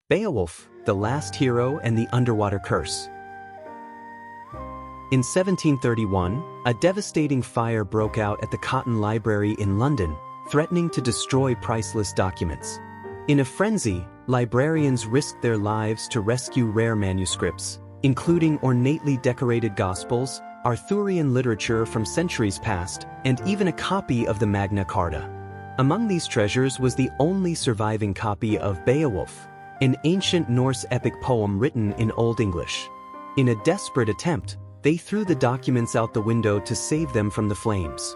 Beowulf, the last hero and the underwater curse. In 1731, a devastating fire broke out at the Cotton Library in London, threatening to destroy priceless documents. In a frenzy, librarians risked their lives to rescue rare manuscripts, including ornately decorated Gospels, Arthurian literature from centuries past, and even a copy of the Magna Carta. Among these treasures was the only surviving copy of Beowulf, an ancient Norse epic poem written in Old English. In a desperate attempt, they threw the documents out the window to save them from the flames.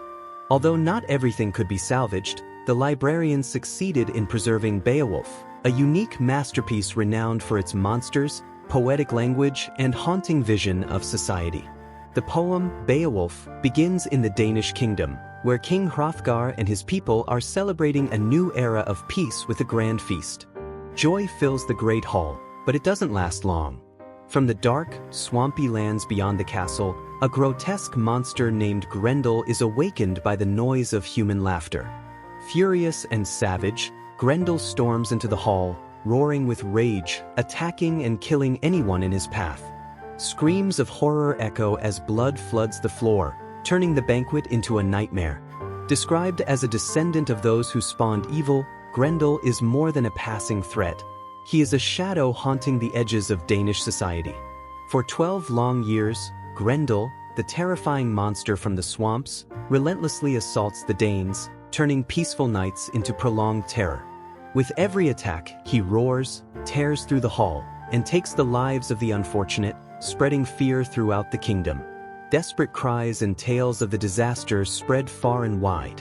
Although not everything could be salvaged, the librarians succeeded in preserving Beowulf, a unique masterpiece renowned for its monsters, poetic language, and haunting vision of society. The poem, Beowulf, begins in the Danish kingdom, where King Hrothgar and his people are celebrating a new era of peace with a grand feast. Joy fills the great hall, but it doesn't last long. From the dark, swampy lands beyond the castle, a grotesque monster named Grendel is awakened by the noise of human laughter. Furious and savage, Grendel storms into the hall, roaring with rage, attacking and killing anyone in his path. Screams of horror echo as blood floods the floor, turning the banquet into a nightmare. Described as a descendant of those who spawned evil, Grendel is more than a passing threat. He is a shadow haunting the edges of Danish society. For 12 long years, Grendel, the terrifying monster from the swamps, relentlessly assaults the Danes, turning peaceful nights into prolonged terror. With every attack, he roars, tears through the hall, and takes the lives of the unfortunate, spreading fear throughout the kingdom. Desperate cries and tales of the disaster spread far and wide.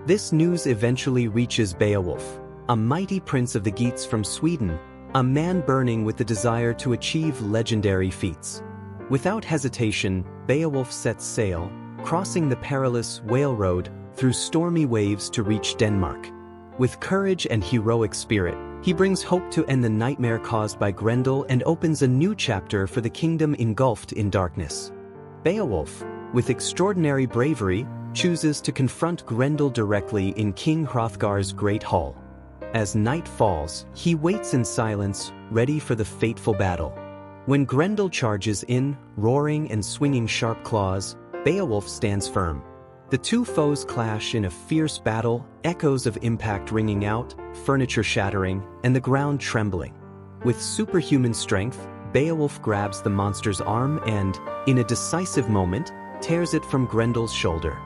This news eventually reaches Beowulf, a mighty prince of the Geats from Sweden, a man burning with the desire to achieve legendary feats. Without hesitation, Beowulf sets sail, crossing the perilous Whale Road through stormy waves to reach Denmark. With courage and heroic spirit, he brings hope to end the nightmare caused by Grendel and opens a new chapter for the kingdom engulfed in darkness. Beowulf, with extraordinary bravery, chooses to confront Grendel directly in King Hrothgar's great hall. As night falls, he waits in silence, ready for the fateful battle. When Grendel charges in, roaring and swinging sharp claws, Beowulf stands firm. The two foes clash in a fierce battle, echoes of impact ringing out, furniture shattering, and the ground trembling. With superhuman strength, Beowulf grabs the monster's arm and, in a decisive moment, tears it from Grendel's shoulder.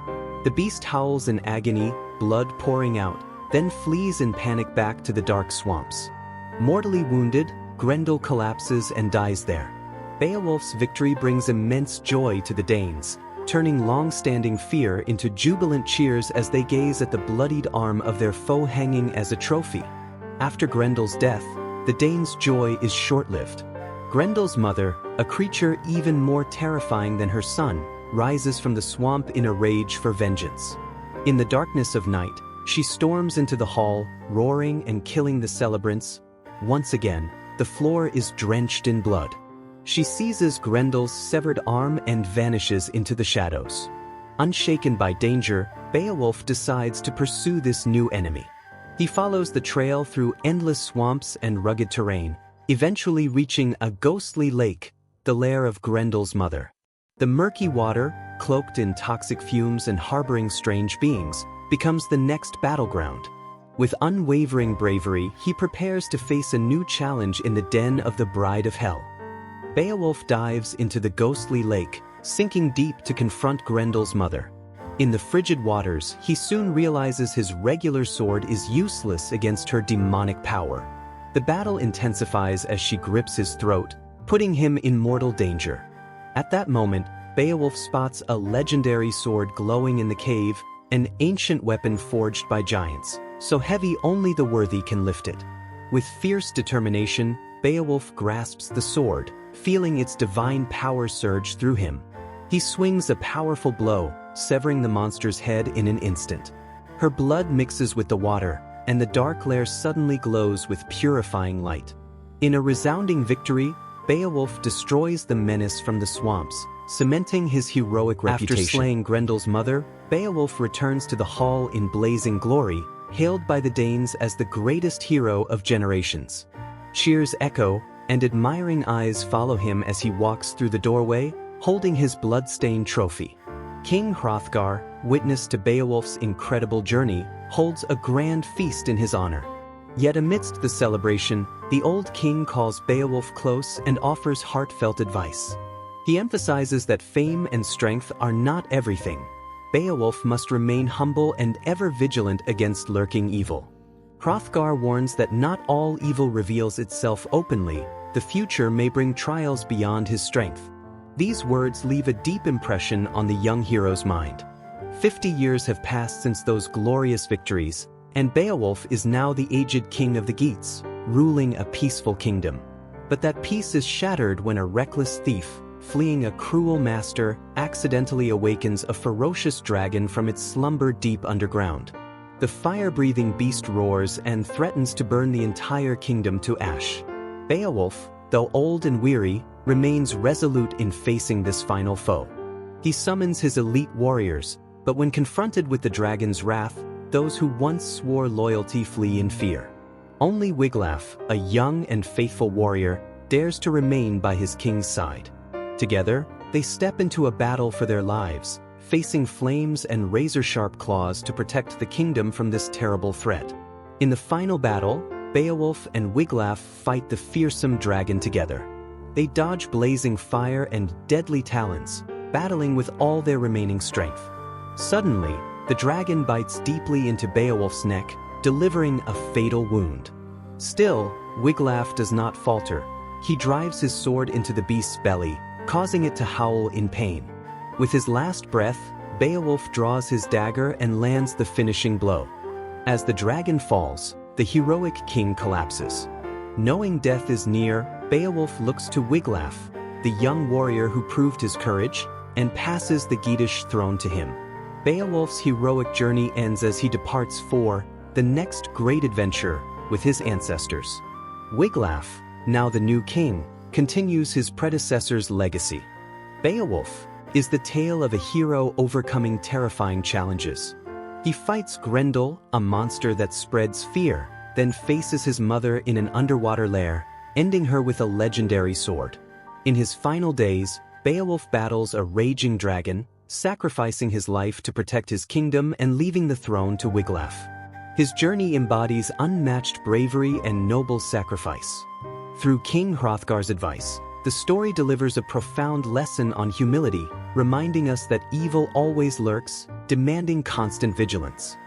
The beast howls in agony, blood pouring out, then flees in panic back to the dark swamps. Mortally wounded, Grendel collapses and dies there. Beowulf's victory brings immense joy to the Danes, turning long-standing fear into jubilant cheers as they gaze at the bloodied arm of their foe hanging as a trophy. After Grendel's death, the Danes' joy is short-lived. Grendel's mother, a creature even more terrifying than her son, rises from the swamp in a rage for vengeance. In the darkness of night, she storms into the hall, roaring and killing the celebrants. Once again, the floor is drenched in blood. She seizes Grendel's severed arm and vanishes into the shadows. Unshaken by danger, Beowulf decides to pursue this new enemy. He follows the trail through endless swamps and rugged terrain, eventually reaching a ghostly lake, the lair of Grendel's mother. The murky water, cloaked in toxic fumes and harboring strange beings, becomes the next battleground. With unwavering bravery, he prepares to face a new challenge in the den of the Bride of Hell. Beowulf dives into the ghostly lake, sinking deep to confront Grendel's mother. In the frigid waters, he soon realizes his regular sword is useless against her demonic power. The battle intensifies as she grips his throat, putting him in mortal danger. At that moment, Beowulf spots a legendary sword glowing in the cave, an ancient weapon forged by giants, so heavy only the worthy can lift it. With fierce determination, Beowulf grasps the sword, feeling its divine power surge through him. He swings a powerful blow, severing the monster's head in an instant. Her blood mixes with the water, and the dark lair suddenly glows with purifying light. In a resounding victory, Beowulf destroys the menace from the swamps, cementing his heroic reputation. After slaying Grendel's mother, Beowulf returns to the hall in blazing glory, hailed by the Danes as the greatest hero of generations. Cheers echo, and admiring eyes follow him as he walks through the doorway, holding his blood-stained trophy. King Hrothgar, witness to Beowulf's incredible journey, holds a grand feast in his honor. Yet amidst the celebration, the old king calls Beowulf close and offers heartfelt advice. He emphasizes that fame and strength are not everything. Beowulf must remain humble and ever vigilant against lurking evil. Hrothgar warns that not all evil reveals itself openly. The future may bring trials beyond his strength. These words leave a deep impression on the young hero's mind. 50 years have passed since those glorious victories, and Beowulf is now the aged king of the Geats, ruling a peaceful kingdom. But that peace is shattered when a reckless thief, fleeing a cruel master, accidentally awakens a ferocious dragon from its slumber deep underground. The fire-breathing beast roars and threatens to burn the entire kingdom to ash. Beowulf, though old and weary, remains resolute in facing this final foe. He summons his elite warriors, but when confronted with the dragon's wrath, those who once swore loyalty flee in fear. Only Wiglaf, a young and faithful warrior, dares to remain by his king's side. Together, they step into a battle for their lives, facing flames and razor-sharp claws to protect the kingdom from this terrible threat. In the final battle, Beowulf and Wiglaf fight the fearsome dragon together. They dodge blazing fire and deadly talons, battling with all their remaining strength. Suddenly, the dragon bites deeply into Beowulf's neck, delivering a fatal wound. Still, Wiglaf does not falter. He drives his sword into the beast's belly, causing it to howl in pain. With his last breath, Beowulf draws his dagger and lands the finishing blow. As the dragon falls, the heroic king collapses. Knowing death is near, Beowulf looks to Wiglaf, the young warrior who proved his courage, and passes the Geatish throne to him. Beowulf's heroic journey ends as he departs for the next great adventure with his ancestors. Wiglaf, now the new king, continues his predecessor's legacy. Beowulf is the tale of a hero overcoming terrifying challenges. He fights Grendel, a monster that spreads fear, then faces his mother in an underwater lair, ending her with a legendary sword. In his final days, Beowulf battles a raging dragon, sacrificing his life to protect his kingdom and leaving the throne to Wiglaf. His journey embodies unmatched bravery and noble sacrifice. Through King Hrothgar's advice, the story delivers a profound lesson on humility, reminding us that evil always lurks, demanding constant vigilance.